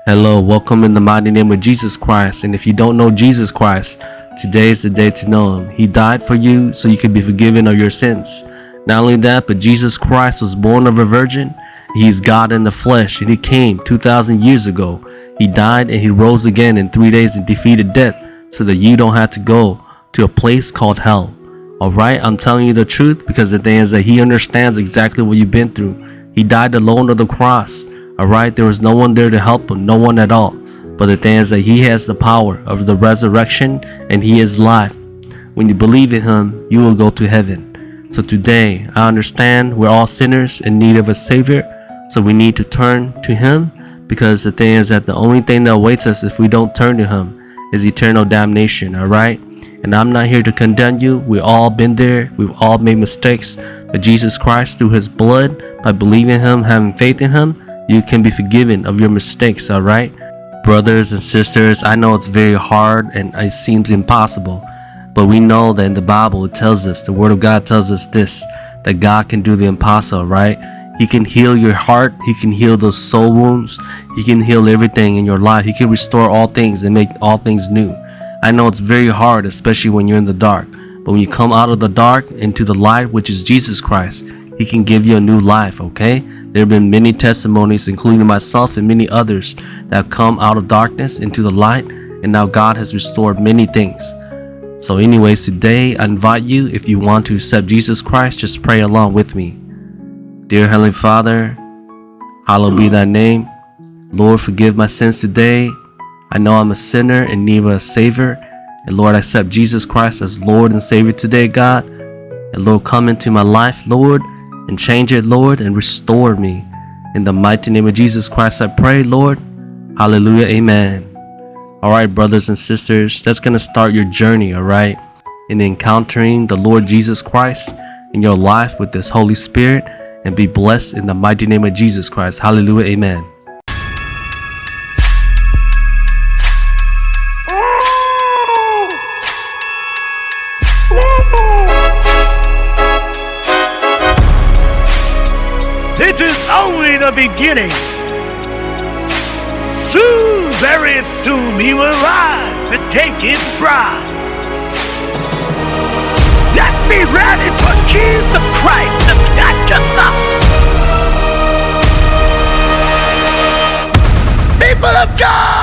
Hello, welcome in the mighty name of Jesus Christ. And if you don't know Jesus Christ, today is the day to know him. He died for you so you could be forgiven of your sins. Not only that, but Jesus Christ was born of a virgin. He's God in the flesh, and he came 2,000 years ago. He died and he rose again in 3 days and defeated death so that you don't have to go to a place called hell. Alright, I'm telling you the truth because the thing is that he understands exactly what you've been through. He died alone on the cross. Alright, there was no one there to help him, no one at all. But the thing is that he has the power of the resurrection and he is life. When you believe in him, you will go to heaven. So today, I understand we're all sinners in need of a savior. So we need to turn to him, because the thing is that the only thing that awaits us if we don't turn to him is eternal damnation. Alright? And I'm not here to condemn you. We've all been there. We've all made mistakes. But Jesus Christ, through his blood, by believing in him, having faith in him, you can be forgiven of your mistakes. Alright? Brothers and sisters, I know it's very hard and it seems impossible. But we know that in the Bible it tells us, the word of God tells us this, that God can do the impossible, right? He can heal your heart. He can heal those soul wounds. He can heal everything in your life. He can restore all things and make all things new. I know it's very hard, especially when you're in the dark. But when you come out of the dark into the light, which is Jesus Christ, he can give you a new life, okay? There have been many testimonies, including myself and many others, that have come out of darkness into the light, and now God has restored many things. So anyways, today I invite you, if you want to accept Jesus Christ, just pray along with me. Dear Heavenly Father, hallowed be thy name. Lord, forgive my sins today. I know I'm a sinner in need of a Savior. And Lord, I accept Jesus Christ as Lord and Savior today, God. And Lord, come into my life, Lord, and change it, Lord, and restore me. In the mighty name of Jesus Christ, I pray, Lord. Hallelujah, amen. Alright, brothers and sisters, that's going to start your journey, alright, in encountering the Lord Jesus Christ in your life with this Holy Spirit. And be blessed in the mighty name of Jesus Christ. Hallelujah. Amen. This is only the beginning. Soon, very soon, he will rise and take his bride. Let's be ready for Jesus Christ to catch us up. People of God!